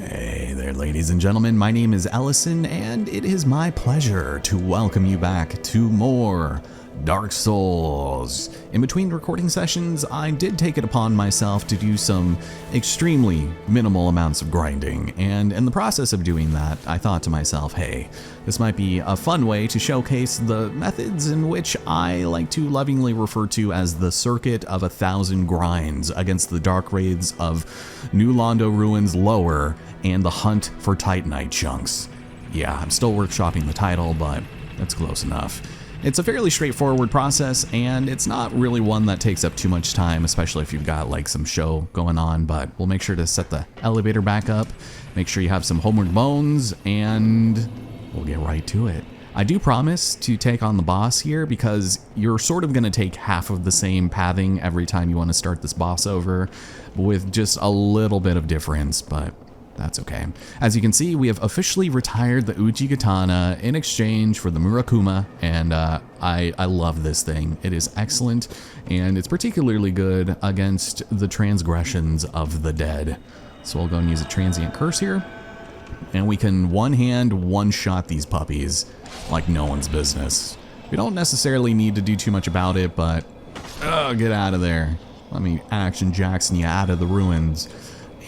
Hey there, ladies and gentlemen. My name is Ellison, and it is my pleasure to welcome you back to more Dark Souls. In between recording sessions, I did take it upon myself to do some extremely minimal amounts of grinding, and in the process of doing that, I thought to myself, hey, this might be a fun way to showcase the methods in which I like to lovingly refer to as the Circuit of 1,000 Grinds against the Dark Wraiths of New Londo Ruins Lower and the Hunt for Titanite Chunks. Yeah, I'm still workshopping the title, but that's close enough. It's a fairly straightforward process, and it's not really one that takes up too much time, especially if you've got like some show going on, but we'll make sure to set the elevator back up, make sure you have some homeward bones, and we'll get right to it. I do promise to take on the boss here because you're sort of going to take half of the same pathing every time you want to start this boss over with just a little bit of difference, but that's okay. As you can see, we have officially retired the Uchi Katana in exchange for the Murakuma, and I love this thing. It is excellent, and it's particularly good against the transgressions of the dead. So we'll go and use a transient curse here, and we can one-hand, one-shot these puppies like no one's business. We don't necessarily need to do too much about it, but get out of there. Let me Action Jackson you out of the ruins.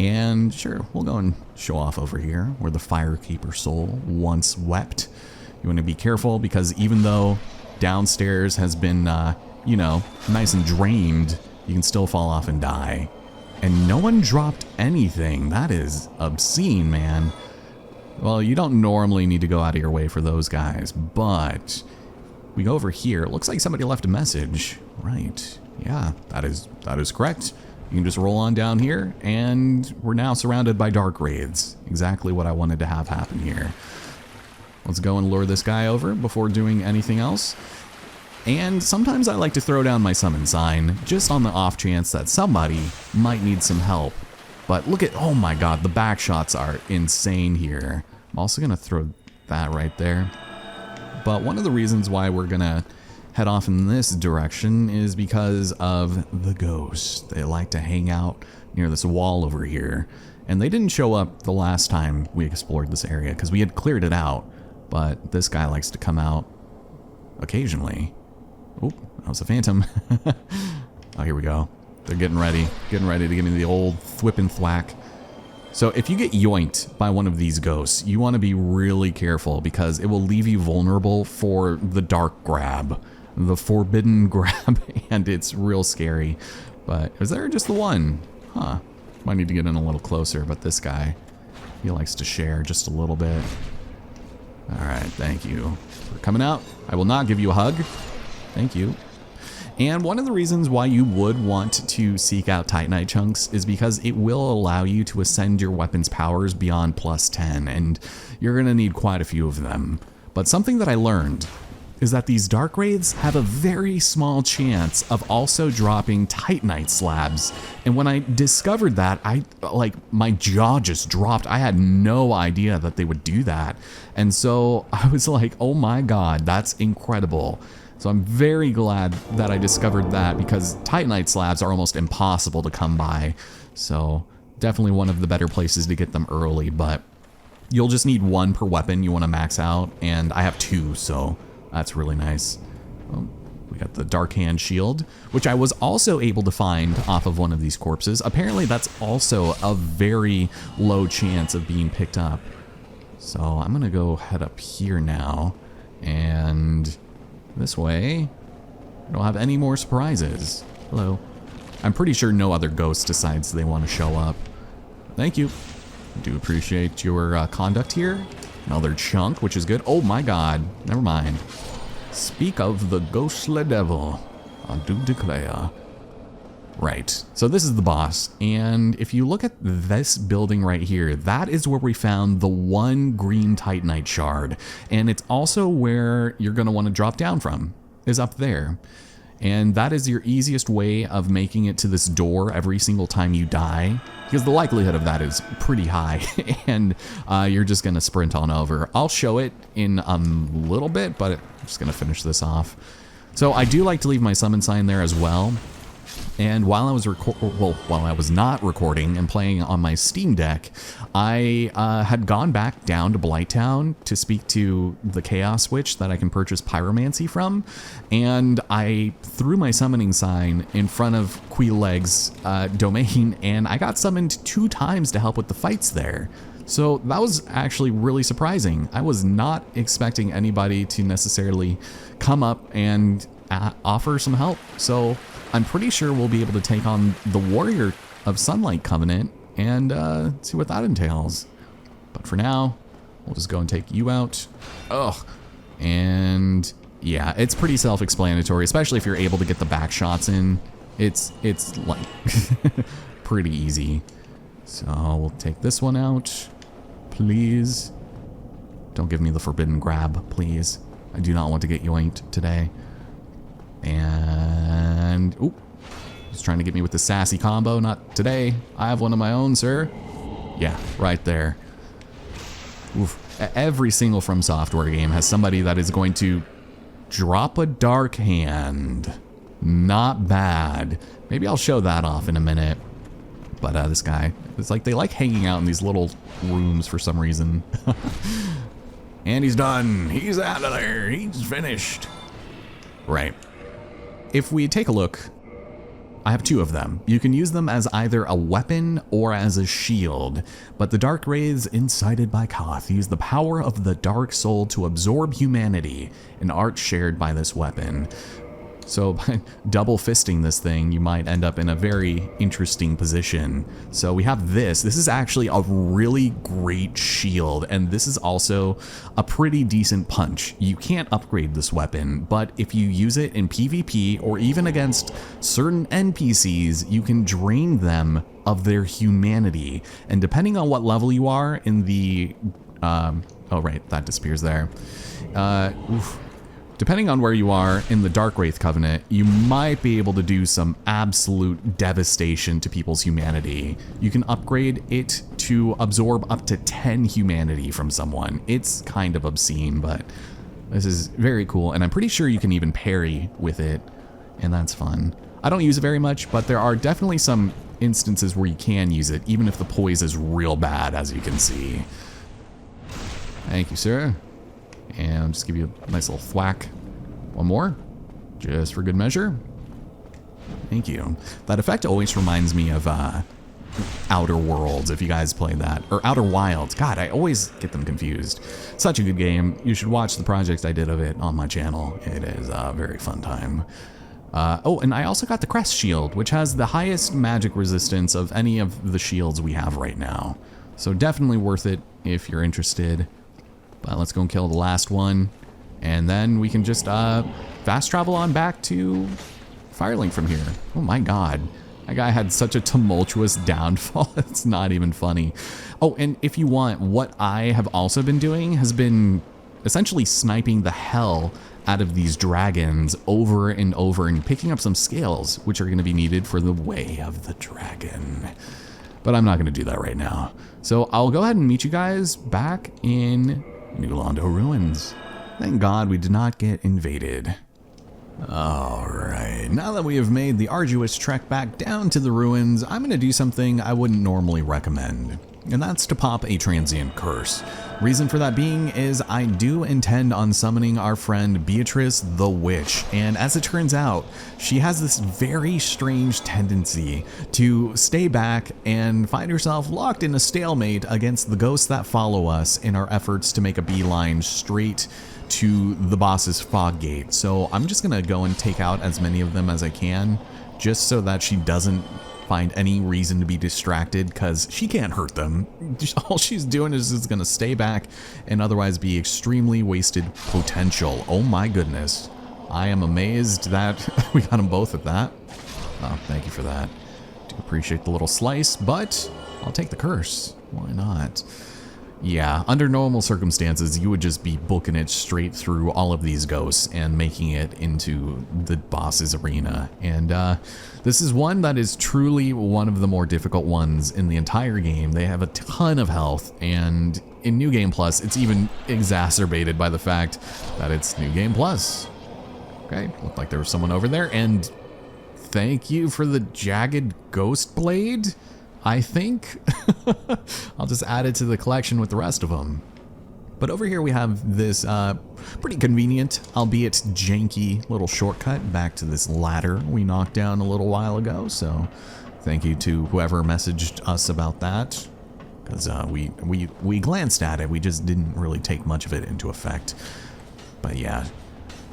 And sure, we'll go and show off over here where the Firekeeper soul once wept. You want to be careful because even though downstairs has been, nice and drained, you can still fall off and die. And no one dropped anything. That is obscene, man. Well, you don't normally need to go out of your way for those guys, but we go over here. It looks like somebody left a message. Right. Yeah, that is correct. You can just roll on down here, and we're now surrounded by Dark Wraiths. Exactly what I wanted to have happen here. Let's go and lure this guy over before doing anything else. And sometimes I like to throw down my summon sign, just on the off chance that somebody might need some help. But look at, oh my god, the back shots are insane here. I'm also going to throw that right there. But one of the reasons why we're going to head off in this direction is because of the ghosts. They like to hang out near this wall over here, and they didn't show up the last time we explored this area because we had cleared it out, but this guy likes to come out occasionally. Oh, that was a phantom. Oh, here we go. They're getting ready to give me the old thwip and thwack. So if you get yoinked by one of these ghosts, you want to be really careful because it will leave you vulnerable for the dark grab. The forbidden grab, and it's real scary. But is there just the one? Huh. Might need to get in a little closer, but this guy, he likes to share just a little bit. Alright, thank you for coming out. I will not give you a hug. Thank you. And one of the reasons why you would want to seek out Titanite Chunks is because it will allow you to ascend your weapon's powers beyond +10, and you're going to need quite a few of them. But something that I learned is that these Dark Wraiths have a very small chance of also dropping Titanite slabs. And when I discovered that, my jaw just dropped. I had no idea that they would do that. And so I was like, oh my god, that's incredible. So I'm very glad that I discovered that because Titanite slabs are almost impossible to come by. So definitely one of the better places to get them early, but you'll just need one per weapon you want to max out, and I have 2, so that's really nice. Oh, we got the Dark Hand Shield, which I was also able to find off of one of these corpses. Apparently that's also a very low chance of being picked up. So I'm gonna go head up here now, and this way I don't have any more surprises. Hello. I'm pretty sure no other ghost decides they want to show up. Thank you. I do appreciate your conduct here. Another chunk, which is good. Oh my god. Never mind. Speak of the ghostly devil. I do declare. Right. So this is the boss. And if you look at this building right here, that is where we found the one green Titanite shard. And it's also where you're going to want to drop down from, is up there. And that is your easiest way of making it to this door every single time you die, because the likelihood of that is pretty high, and you're just going to sprint on over. I'll show it in a little bit, but I'm just going to finish this off. So I do like to leave my summon sign there as well. And while I was while I was not recording and playing on my Steam Deck, I had gone back down to Blighttown to speak to the Chaos Witch that I can purchase pyromancy from, and I threw my summoning sign in front of Queeleg's domain, and I got summoned 2 times to help with the fights there. So that was actually really surprising. I was not expecting anybody to necessarily come up and offer some help. So I'm pretty sure we'll be able to take on the Warrior of Sunlight Covenant and see what that entails. But for now, we'll just go and take you out. Ugh. And yeah, it's pretty self-explanatory, especially if you're able to get the back shots in. It's like pretty easy. So we'll take this one out. Please. Don't give me the forbidden grab, please. I do not want to get yoinked today. And, oop, he's trying to get me with the sassy combo. Not today. I have one of my own, sir. Yeah, right there. Oof. Every single From Software game has somebody that is going to drop a dark hand. Not bad. Maybe I'll show that off in a minute. But this guy, it's like they like hanging out in these little rooms for some reason. And he's done. He's out of there. He's finished. Right. If we take a look, I have 2 of them. You can use them as either a weapon or as a shield, but the Dark Wraiths incited by Koth use the power of the Dark Soul to absorb humanity, an art shared by this weapon. So by double fisting this thing, you might end up in a very interesting position. So we have this. This is actually a really great shield, and this is also a pretty decent punch. You can't upgrade this weapon, but if you use it in PvP or even against certain NPCs, you can drain them of their humanity. And depending on what level you are in the... oh, right, that disappears there. Depending on where you are in the Dark Wraith Covenant, you might be able to do some absolute devastation to people's humanity. You can upgrade it to absorb up to 10 humanity from someone. It's kind of obscene, but this is very cool, and I'm pretty sure you can even parry with it, and that's fun. I don't use it very much, but there are definitely some instances where you can use it, even if the poise is real bad, as you can see. Thank you, sir. And I'll just give you a nice little thwack. One more, just for good measure. Thank you. That effect always reminds me of Outer Worlds, if you guys played that. Or Outer Wilds. God, I always get them confused. Such a good game. You should watch the project I did of it on my channel. It is a very fun time. Oh, and I also got the Crest Shield, which has the highest magic resistance of any of the shields we have right now. So definitely worth it if you're interested. But let's go and kill the last one, and then we can just fast travel on back to Firelink from here. Oh my god. That guy had such a tumultuous downfall, it's not even funny. Oh, and if you want, what I have also been doing has been essentially sniping the hell out of these dragons over and over and picking up some scales, which are going to be needed for the Way of the Dragon. But I'm not going to do that right now. So I'll go ahead and meet you guys back in New Londo Ruins. Thank God we did not get invaded. Alright, now that we have made the arduous trek back down to the ruins, I'm going to do something I wouldn't normally recommend, and that's to pop a transient curse. Reason for that being is I do intend on summoning our friend Beatrice the Witch, and as it turns out, she has this very strange tendency to stay back and find herself locked in a stalemate against the ghosts that follow us in our efforts to make a beeline straight to the boss's fog gate. So I'm just gonna go and take out as many of them as I can, just so that she doesn't find any reason to be distracted, because she can't hurt them. All she's doing is just gonna stay back and otherwise be extremely wasted potential. Oh my goodness. I am amazed that we got them both at that. Oh, thank you for that. Do appreciate the little slice, but I'll take the curse. Why not? Yeah, under normal circumstances, you would just be booking it straight through all of these ghosts and making it into the boss's arena. And this is one that is truly one of the more difficult ones in the entire game. They have a ton of health, and in New Game Plus, it's even exacerbated by the fact that it's New Game Plus. Okay, looked like there was someone over there, and thank you for the jagged ghost blade, I think. I'll just add it to the collection with the rest of them. But over here we have this pretty convenient, albeit janky, little shortcut back to this ladder we knocked down a little while ago. So thank you to whoever messaged us about that, because we glanced at it. We just didn't really take much of it into effect. But yeah,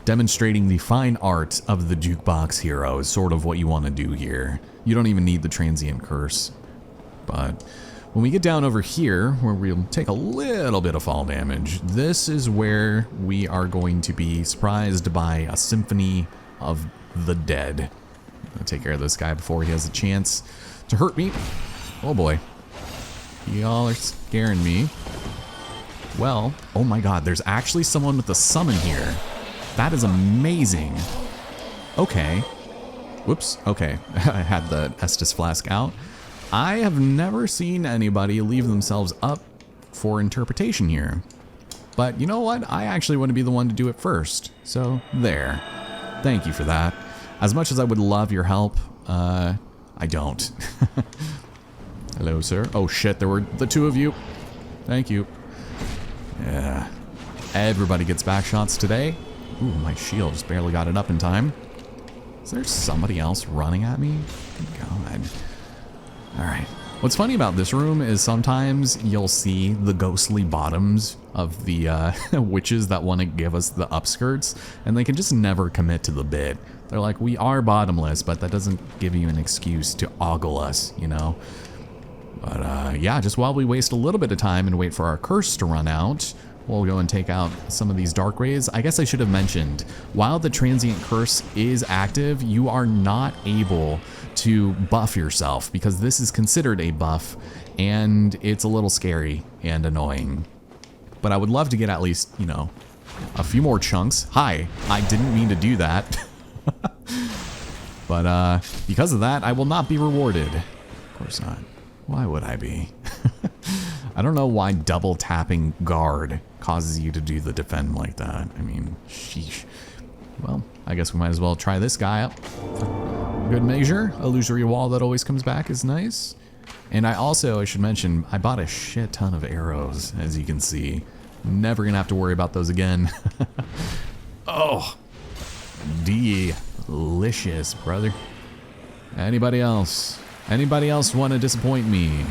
demonstrating the fine art of the jukebox hero is sort of what you want to do here. You don't even need the transient curse. But when we get down over here, where we'll take a little bit of fall damage, this is where we are going to be surprised by a symphony of the dead. I'm gonna take care of this guy before he has a chance to hurt me. Oh boy. Y'all are scaring me. Well, oh my god, there's actually someone with a summon here. That is amazing. Okay. Whoops, okay. I had the Estus Flask out. I have never seen anybody leave themselves up for interpretation here. But you know what? I actually want to be the one to do it first. So, there. Thank you for that. As much as I would love your help, I don't. Hello, sir. Oh shit, there were the two of you. Thank you. Yeah. Everybody gets back shots today. Ooh, my shield just barely got it up in time. Is there somebody else running at me? Good God. Alright. What's funny about this room is sometimes you'll see the ghostly bottoms of the witches that want to give us the upskirts, and they can just never commit to the bit. They're like, we are bottomless, but that doesn't give you an excuse to ogle us, you know? But yeah, just while we waste a little bit of time and wait for our curse to run out, we'll go and take out some of these dark rays. I guess I should have mentioned, while the transient curse is active, you are not able to buff yourself, because this is considered a buff, and it's a little scary and annoying. But I would love to get at least, you know, a few more chunks. Hi, I didn't mean to do that. But because of that, I will not be rewarded. Of course not. Why would I be? I don't know why double tapping guard causes you to do the defend like that. I mean, sheesh. Well, I guess we might as well try this guy up. For good measure. Illusory wall that always comes back is nice. And I should mention, I bought a shit ton of arrows, as you can see. Never gonna have to worry about those again. Oh, delicious, brother. Anybody else? Anybody else want to disappoint me?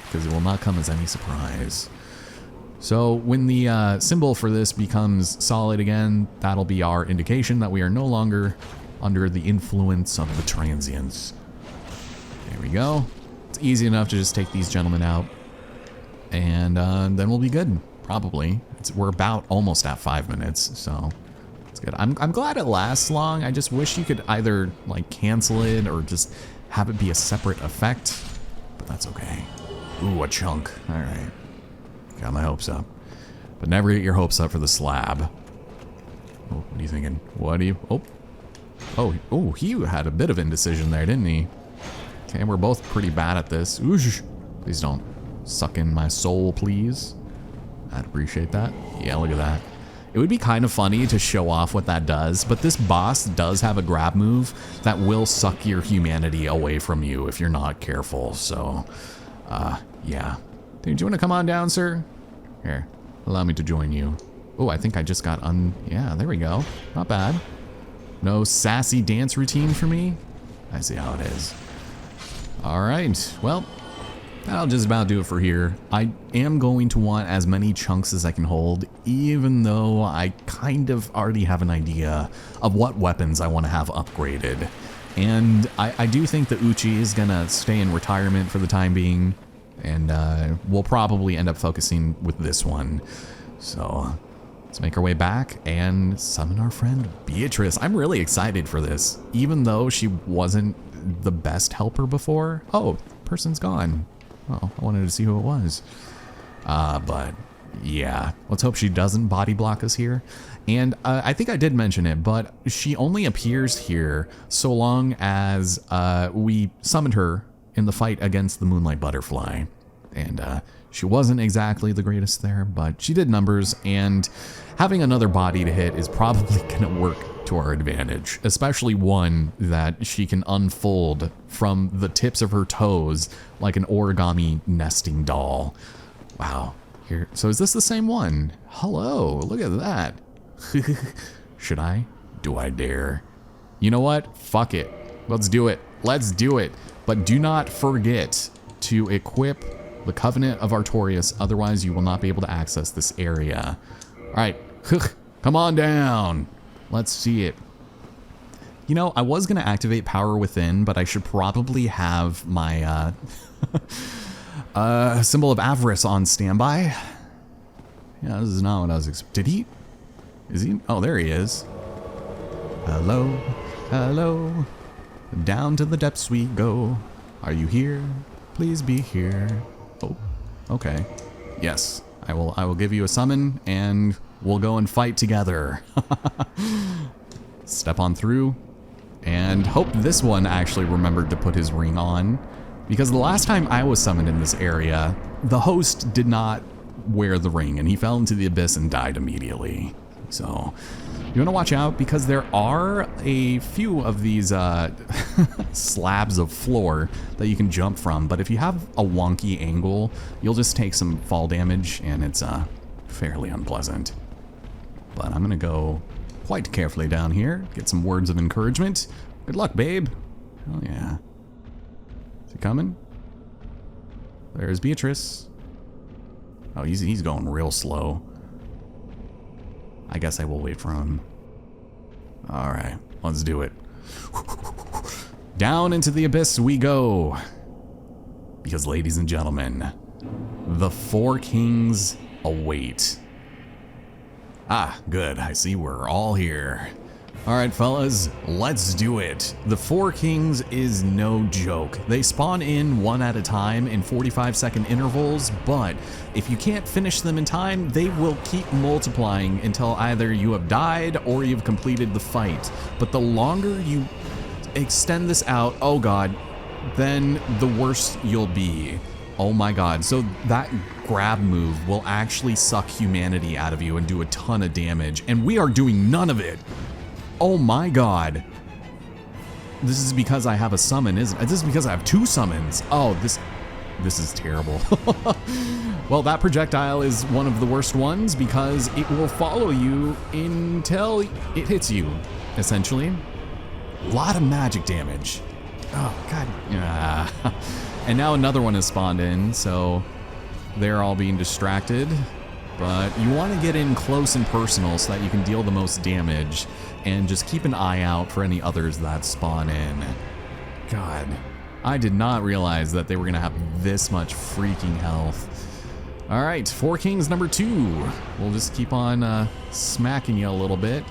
Because it will not come as any surprise. So when the symbol for this becomes solid again, that'll be our indication that we are no longer under the influence of the transients. There we go. It's easy enough to just take these gentlemen out, and then we'll be good, probably. We're about almost at 5 minutes, so it's good. I'm glad it lasts long. I just wish you could either like cancel it or just have it be a separate effect, but that's okay. Ooh, a chunk. All right. Got my hopes up. But never get your hopes up for the slab. Oh, what are you thinking? What are you... Oh, he had a bit of indecision there, didn't he? Okay, we're both pretty bad at this. Oosh. Please don't suck in my soul, please. I'd appreciate that. Yeah, look at that. It would be kind of funny to show off what that does, but this boss does have a grab move that will suck your humanity away from you if you're not careful, so... yeah. Dude, do you want to come on down, sir? Here, allow me to join you. Oh, I think I just got yeah, there we go. Not bad. No sassy dance routine for me? I see how it is. Alright, well, that'll just about do it for here. I am going to want as many chunks as I can hold, even though I kind of already have an idea of what weapons I want to have upgraded. And I do think the Uchi is gonna stay in retirement for the time being, and we'll probably end up focusing with this one. So let's make our way back and summon our friend Beatrice. I'm really excited for this, even though she wasn't the best helper before. Oh, person's gone. Oh, I wanted to see who it was. But yeah, let's hope she doesn't body block us here. And I think I did mention it, but she only appears here so long as we summoned her in the fight against the Moonlight Butterfly. And She wasn't exactly the greatest there, but she did numbers, and having another body to hit is probably going to work to our advantage, especially one that she can unfold from the tips of her toes like an origami nesting doll. Wow. Here, so is this the same one? Hello, look at that. Should I? Do I dare? You know what? Fuck it. Let's do it. Let's do it. But do not forget to equip the Covenant of Artorias, otherwise you will not be able to access this area. All right, come on down. Let's see it. You know, I was gonna activate Power Within, but I should probably have my Symbol of Avarice on standby. Yeah, this is not what I was expecting. Did he? Is he? Oh, there he is. Hello, hello. Down to the depths we go. Are you here? Please be here. Oh, okay. Yes, I will give you a summon and we'll go and fight together. Step on through and hope this one actually remembered to put his ring on, because the last time I was summoned in this area, the host did not wear the ring and he fell into the abyss and died immediately. So you want to watch out, because there are a few of these slabs of floor that you can jump from, but if you have a wonky angle, you'll just take some fall damage and it's fairly unpleasant. But I'm gonna go quite carefully down here, get some words of encouragement. Good luck, babe. Oh yeah. Is he coming? There's Beatrice. Oh, he's going real slow. I guess I will wait for him. All right, let's do it. Down into the abyss we go. Because, ladies and gentlemen, the Four Kings await. Ah, good. I see we're all here. All right, fellas, let's do it. The Four Kings is no joke. They spawn in one at a time in 45-second intervals, but if you can't finish them in time, they will keep multiplying until either you have died or you've completed the fight. But the longer you extend this out, oh god, then the worse you'll be. Oh my god, so that grab move will actually suck humanity out of you and do a ton of damage, and we are doing none of it. Oh my god. This is because I have a summon, isn't it? This is because I have two summons. Oh, this is terrible. Well, that projectile is one of the worst ones because it will follow you until it hits you, essentially. A lot of magic damage. Oh, god. Yeah. And now another one has spawned in, so they're all being distracted. But you want to get in close and personal so that you can deal the most damage, and just keep an eye out for any others that spawn in. God, I did not realize that they were going to have this much freaking health. All right, Four Kings number 2. We'll just keep on smacking you a little bit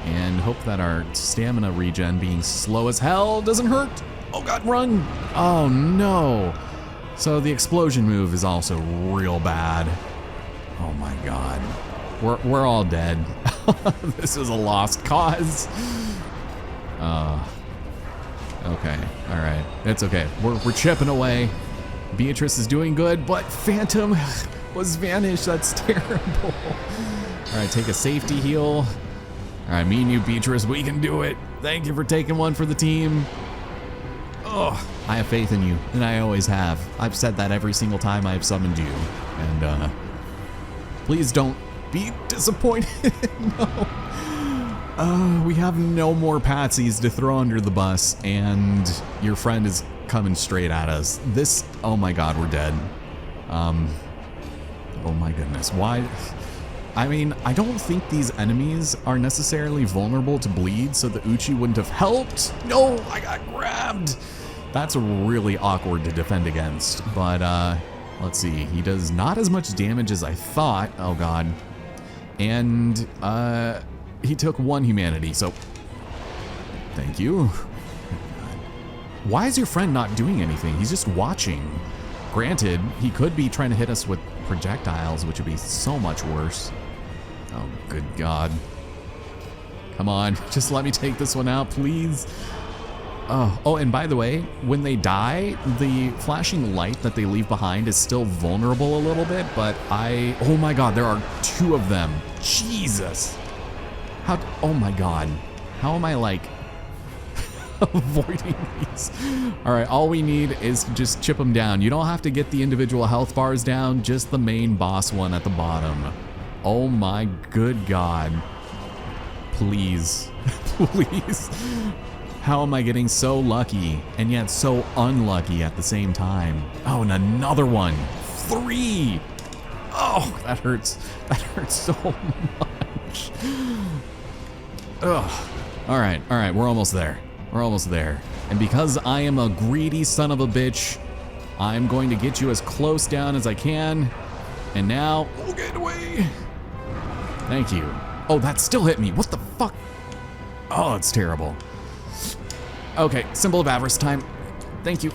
and hope that our stamina regen being slow as hell doesn't hurt. Oh god, run! Oh no! So the explosion move is also real bad. Oh my god. We're all dead. This is a lost cause. Okay, all right, it's okay. We're chipping away. Beatrice is doing good, but Phantom was vanished. That's terrible. All right, take a safety heal. All right, me and you, Beatrice, we can do it. Thank you for taking one for the team. Oh, I have faith in you, and I always have. I've said that every single time I've summoned you, and please don't be disappointed. No. We have no more patsies to throw under the bus, and your friend is coming straight at us. This, oh my god, we're dead. Oh my goodness, why? I mean, I don't think these enemies are necessarily vulnerable to bleed, so the Uchi wouldn't have helped. No, I got grabbed. That's really awkward to defend against, but let's see. He does not as much damage as I thought. Oh god. And he took 1 humanity, so thank you. Why is your friend not doing anything? He's just watching. Granted, he could be trying to hit us with projectiles, which would be so much worse. Oh, good god. Come on, just let me take this one out, please. Oh, and by the way, when they die, the flashing light that they leave behind is still vulnerable a little bit, but oh my god, there are 2 of them. Jesus. Oh my god. How am I like avoiding these? All right, all we need is to just chip them down. You don't have to get the individual health bars down, just the main boss one at the bottom. Oh my good god. Please, please. How am I getting so lucky and yet so unlucky at the same time? Oh, and another one. 3. Oh, that hurts. That hurts so much. Ugh. All right, we're almost there. We're almost there. And because I am a greedy son of a bitch, I'm going to get you as close down as I can. And now, oh, get away. Thank you. Oh, that still hit me. What the fuck? Oh, it's terrible. Okay, symbol of avarice time. Thank you.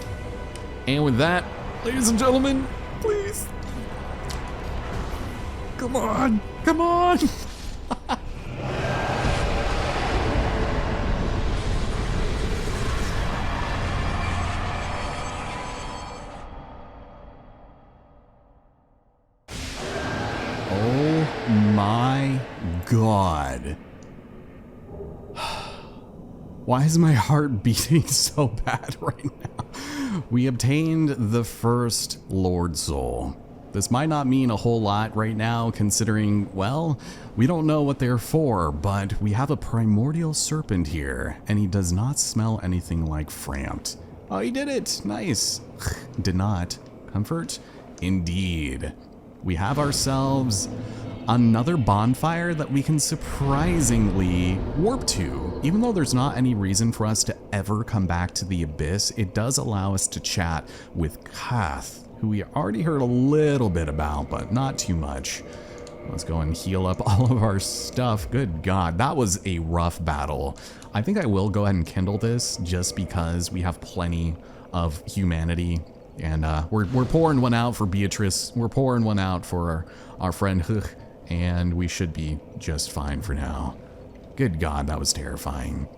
And with that, ladies and gentlemen, please. Come on. Come on. Oh my god. Why is my heart beating so bad right now? We obtained the first Lord Soul. This might not mean a whole lot right now, considering, well, we don't know what they're for, but we have a primordial serpent here, and he does not smell anything like Frampt. Oh, he did it! Nice. Did not. Comfort? Indeed. We have ourselves another bonfire that we can surprisingly warp to. Even though there's not any reason for us to ever come back to the Abyss, it does allow us to chat with Kath, who we already heard a little bit about, but not too much. Let's go and heal up all of our stuff. Good God, that was a rough battle. I think I will go ahead and kindle this just because we have plenty of humanity. And we're pouring one out for Beatrice. We're pouring one out for our friend Huch. And we should be just fine for now. Good God, that was terrifying.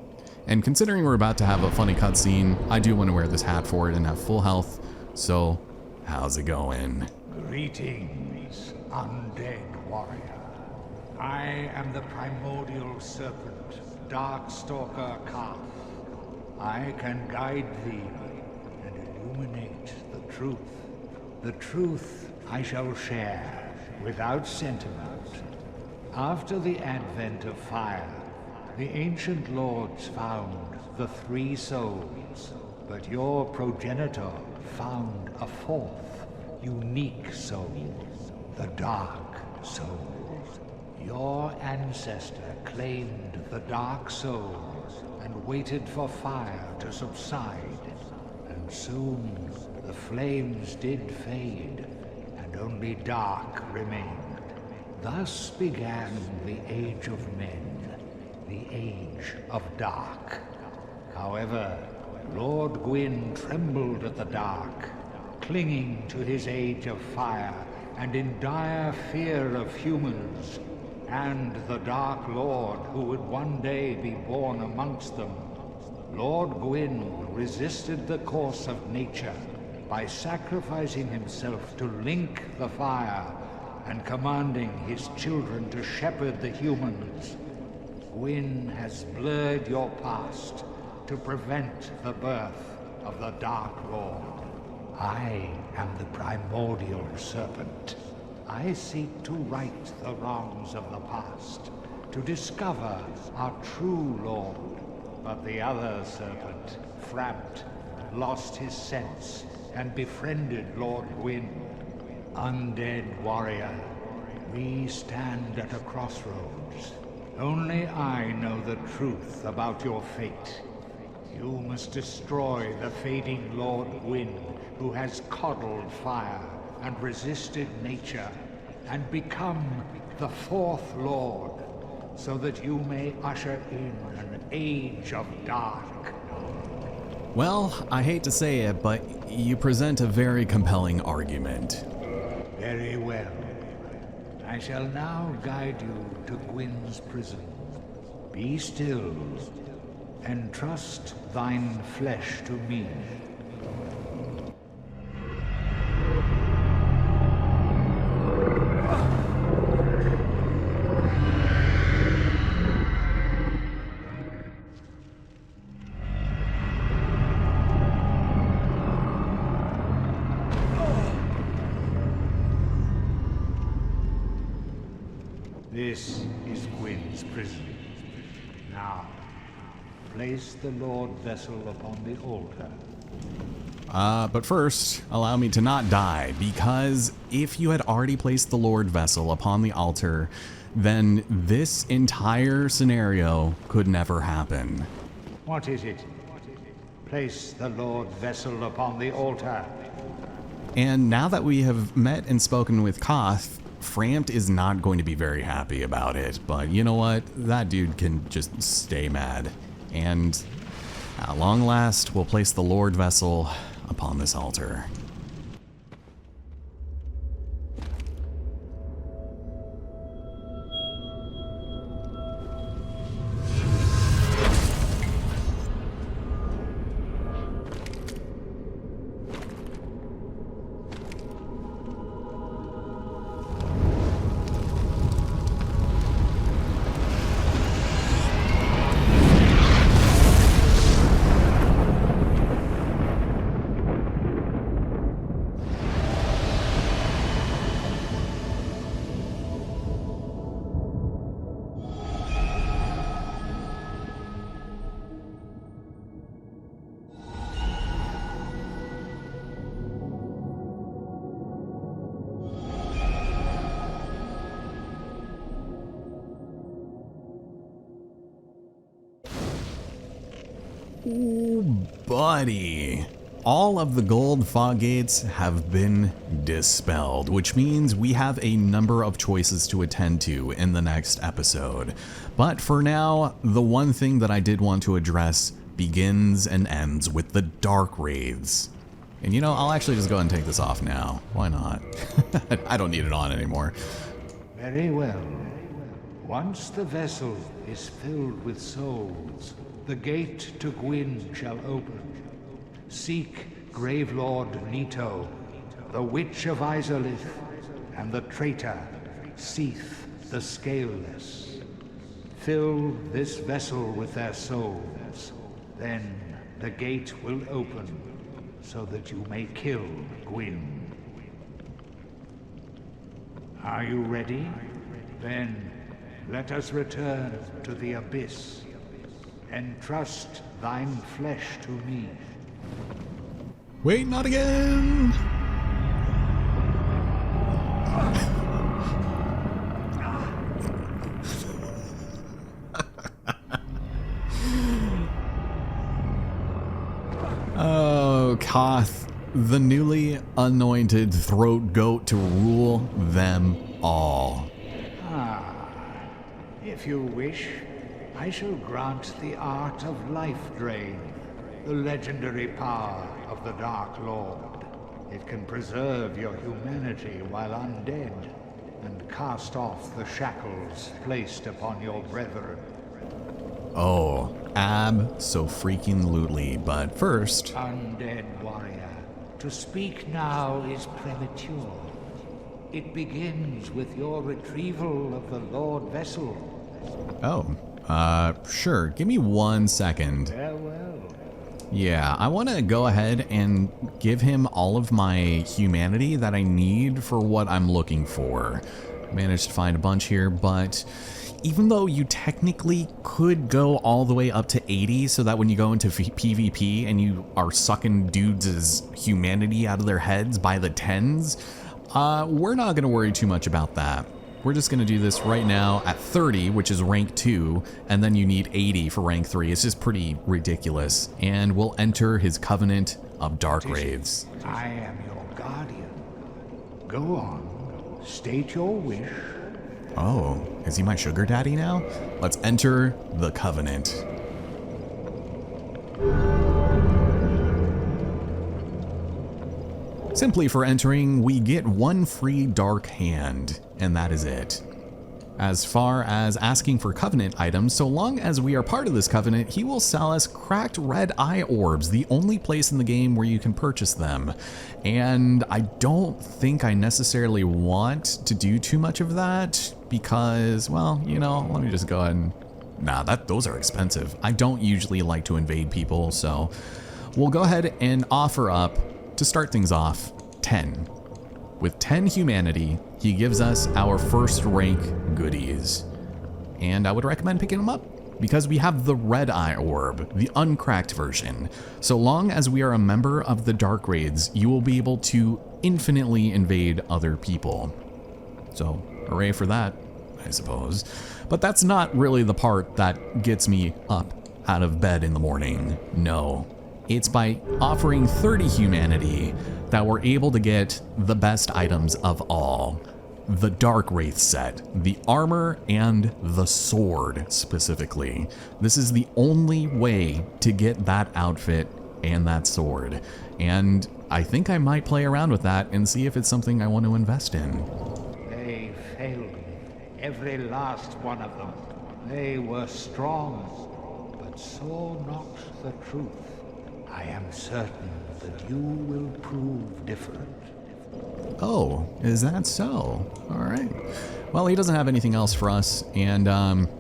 And considering we're about to have a funny cutscene, I do want to wear this hat for it and have full health. So, how's it going? Greetings, undead warrior. I am the primordial serpent, Darkstalker Kath. I can guide thee and illuminate the truth. The truth I shall share without sentiment. After the advent of fire, the ancient lords found the 3 souls, but your progenitor found a 4th, unique soul, the Dark Soul. Your ancestor claimed the Dark Souls and waited for fire to subside, and soon the flames did fade, and only dark remained. Thus began the Age of Men, the Age of Dark. However, Lord Gwyn trembled at the dark, clinging to his Age of Fire, and in dire fear of humans, and the Dark Lord who would one day be born amongst them. Lord Gwyn resisted the course of nature by sacrificing himself to link the fire and commanding his children to shepherd the humans. Gwyn has blurred your past to prevent the birth of the Dark Lord. I am the primordial serpent. I seek to right the wrongs of the past, to discover our true Lord. But the other serpent, Frampt, lost his sense and befriended Lord Gwyn. Undead warrior, we stand at a crossroads. Only I know the truth about your fate. You must destroy the fading Lord Gwyn, who has coddled fire and resisted nature, and become the 4th Lord, so that you may usher in an age of dark. Well, I hate to say it, but you present a very compelling argument. Very well. I shall now guide you to Gwyn's prison. Be still Entrust thine flesh to me. This is Gwyn's prison. Now, place the Lord vessel upon the altar. But first, allow me to not die, because if you had already placed the Lord vessel upon the altar, then this entire scenario could never happen. What is it? Place the Lord vessel upon the altar. And now that we have met and spoken with Koth, Frampt is not going to be very happy about it, but you know what? That dude can just stay mad. And at long last, we'll place the Lord vessel upon this altar. Ooh, buddy. All of the gold fog gates have been dispelled, which means we have a number of choices to attend to in the next episode. But for now, the one thing that I did want to address begins and ends with the Dark Wraiths. And you know, I'll actually just go ahead and take this off now. Why not? I don't need it on anymore. Very well. Once the vessel is filled with souls, the gate to Gwyn shall open. Seek Gravelord Nito, the Witch of Izalith, and the traitor, Seath the Scaleless. Fill this vessel with their souls, then the gate will open, so that you may kill Gwyn. Are you ready? Then let us return to the Abyss. Entrust thine flesh to me. Wait, not again! Oh, Koth, the newly anointed throat goat to rule them all. If you wish, I shall grant the art of life drain, the legendary power of the Dark Lord. It can preserve your humanity while undead, and cast off the shackles placed upon your brethren. Oh, abso-freaking-lutely, but first... Undead warrior, to speak now is premature. It begins with your retrieval of the Lord Vessel. Oh, sure. Give me 1 second. Farewell. Yeah, I want to go ahead and give him all of my humanity that I need for what I'm looking for. Managed to find a bunch here, but even though you technically could go all the way up to 80 so that when you go into PvP and you are sucking dudes' humanity out of their heads by the tens, we're not going to worry too much about that. We're just going to do this right now at 30, which is rank 2, and then you need 80 for rank 3. It's just pretty ridiculous. And we'll enter his Covenant of Dark Wraiths. I am your guardian. Go on. State your wish. Oh, is he my sugar daddy now? Let's enter the Covenant. Simply for entering, we get one free dark hand, and that is it. As far as asking for covenant items, so long as we are part of this covenant, he will sell us cracked red eye orbs, the only place in the game where you can purchase them. And I don't think I necessarily want to do too much of that because, well, you know, let me just go ahead and... Nah, those are expensive. I don't usually like to invade people, so we'll go ahead and offer up, to start things off, 10. With 10 humanity, he gives us our first rank goodies. And I would recommend picking them up because we have the red eye orb, the uncracked version. So long as we are a member of the dark raids, you will be able to infinitely invade other people. So hooray for that, I suppose. But that's not really the part that gets me up out of bed in the morning. No. It's by offering 30 humanity that we're able to get the best items of all. The Dark Wraith set, the armor and the sword specifically. This is the only way to get that outfit and that sword. And I think I might play around with that and see if it's something I want to invest in. They failed me, every last one of them. They were strong, but so not the truth. I am certain that you will prove different. Oh, is that so? All right. Well, he doesn't have anything else for us, and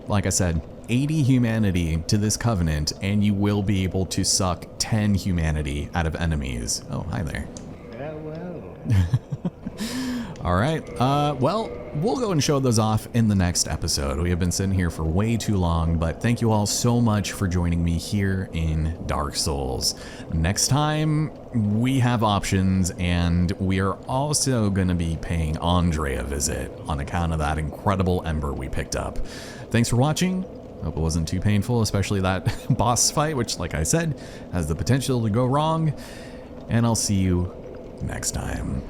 like I said, 80 humanity to this covenant, and you will be able to suck 10 humanity out of enemies. Oh, hi there. Farewell. All right, well, we'll go and show those off in the next episode. We have been sitting here for way too long, but thank you all so much for joining me here in Dark Souls. Next time, we have options, and we are also going to be paying Andre a visit on account of that incredible ember we picked up. Thanks for watching. Hope it wasn't too painful, especially that boss fight, which, like I said, has the potential to go wrong. And I'll see you next time.